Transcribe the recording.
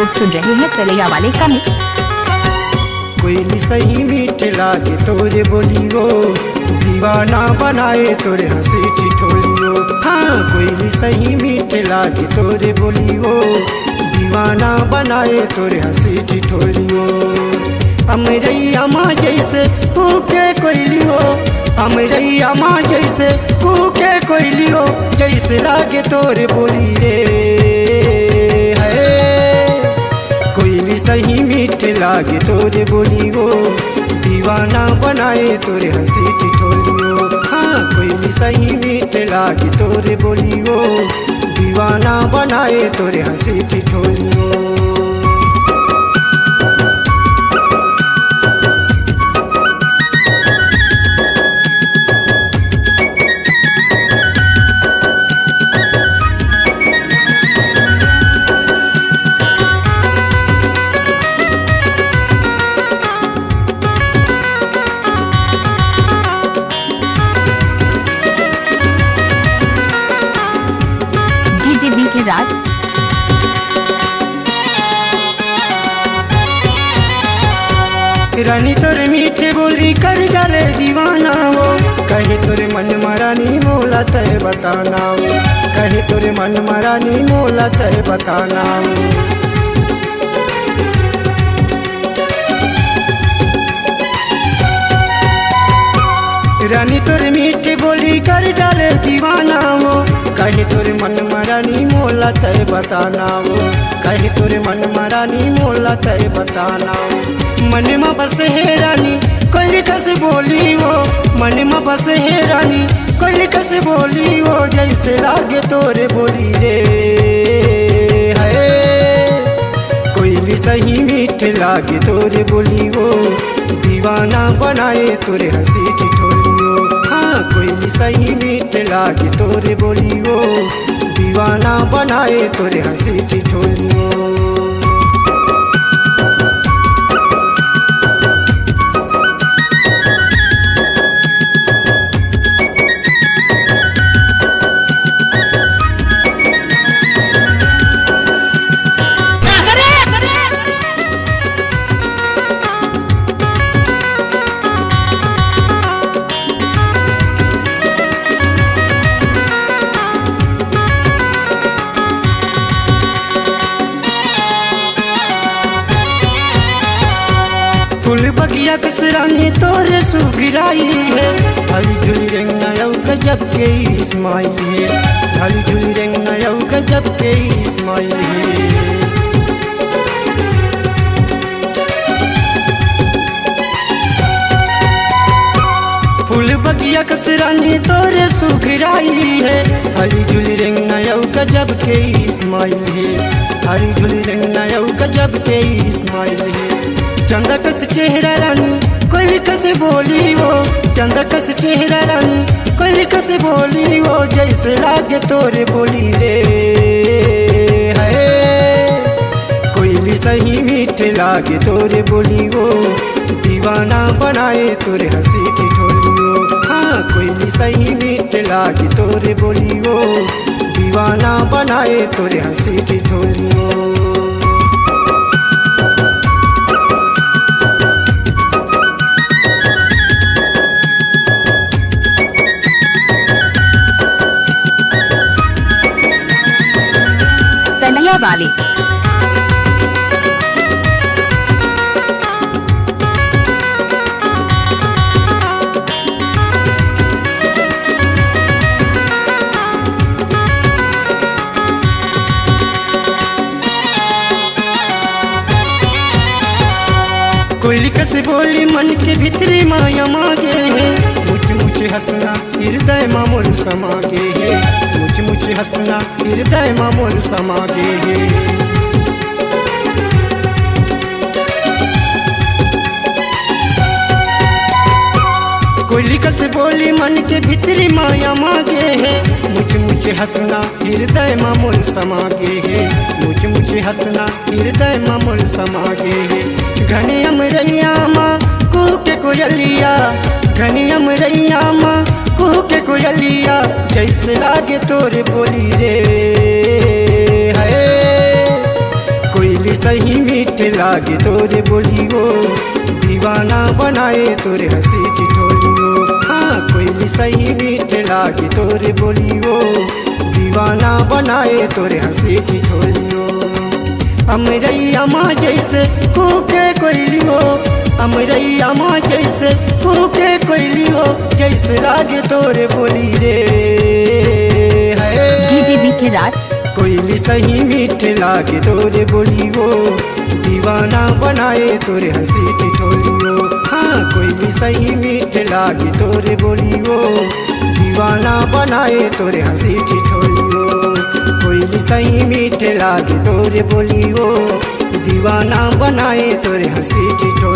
लोग सुन रहे हैं सलैया वाले का मिक्स। कोयली सही मीठ लागे तोरे बोलियो, दीवाना बनाए तोरे हंसी ठिठोलियो। हाँ कोयली सही मीठ लागे तोरे बोलियो, दीवाना बनाए तोरे हंसी ठिठोलियो। अमरैया माँ जैसे भूखे कोयलियो, अमरैया माँ जैसे भूखे कोयलियो, जैसे लागे तोरे बोली रे है। कोयली सही मीठ लागे तोरे बोलियो, दीवाना बनाए तोरे हंसी ठिठोलियो। हाँ कोयली सही मीठ लागे तोरे बोलियो, दीवाना बनाए तोरे हंसी ठिठोलियो। राज रानी तोरे मीठे बोली कर डाले दीवाना वो, कहे तोरे मन मरानी मोला तय बताना वो, कहे तोरे मन मरानी मोला तय बताना वो। रानी तोरे मीठे बोली कर डाले दीवाना वो, कहे तोरे मन मरानी मोला तय बताना वो, कहे तोरे मन मरानी मोला तय बताना वो। मन में बस है रानी कोई कस बोली वो, मन में बस है रानी कोई कस बोली वो, जैसे लागे तोरे बोली रे है। कोई भी सही मीठ लागे तोरे बोली वो, दीवाना बनाए तोरे हंसी ठिठोलियो। हाँ कोई भी सही मीठ लागे तोरे बोलियो, दीवाना बनाए तोरे हंसी ठिठोलियो। फूल बगिया कसरानी तोरे सुगिराई है, ढाली झुली रेंगना यौ गजब के इस्माइल है, ढाली झुली रेंगना यौ गजब के इस्माइल है। फूल बगिया कसरानी तोरे सुगिराई है, ढाली झुली रेंगना यौ गजब के इस्माइल है, ढाली झुली रेंगना यौ गजब के इस्माइल है। चंदा कस चेहरा रानी कोई कस बोली वो, चंदा कस चेहरा रानी कोई कस बोली वो, जैसे लागे तोरे बोली रे है। कोई भी सही मीठ लागे तोरे बोली वो, दीवाना बनाए तोरे हंसी ठिठोलियो। हाँ कोई भी सही मीठ लागे तोरे बोली वो, दीवाना बनाए तोरे हंसी ठिठोलियो। सलैया वाले कोयली कस बोली मन के भीतरी माया मांगे है, मुझ मुझ हंसना हृदय मामूल समागे है, मुझ मुझ हंसना हृदय मामूल समागे है। कोयली कस बोली मन के भीतरी माया मांगे है, मुझ मुझ हंसना हृदय मामूल समागे है, मुझ मुझ हंसना हृदय मामूल समागे है। घनी अमरैया माँ कुहू के कोयलिया, घनी अमरैया माँ कुहू के कोयलिया, जैसे लागे तोरे बोली रे है। कोयली सही मीठ लागे तोरे बोलियो, दीवाना बनाए तोरे हंसी ठिठोलियो। हाँ कोई सही मीठ लागे तोरे बोलियो, दीवाना बनाए तोरे हंसी ठिठोलियो। अमरैया माँ जैसे कूके कोइलियो, अमरैया माँ जैसे कूके कोइलियो, जैसे लागे तोरे बोली रे है। डीजे बीके राज। कोयली सही मीठ लागे तोरे बोलियो, दीवाना बनाए तोरे हंसी ठिठोलियो। हाँ कोयली सही मीठ लागे तोरे बोलियो, दीवाना बनाए तोरे हंसी ठिठोलियो। कोयली सही मीठ लागे तोरे बोलियो, दीवाना बनाए तोरे हंसी ठिठोलियो।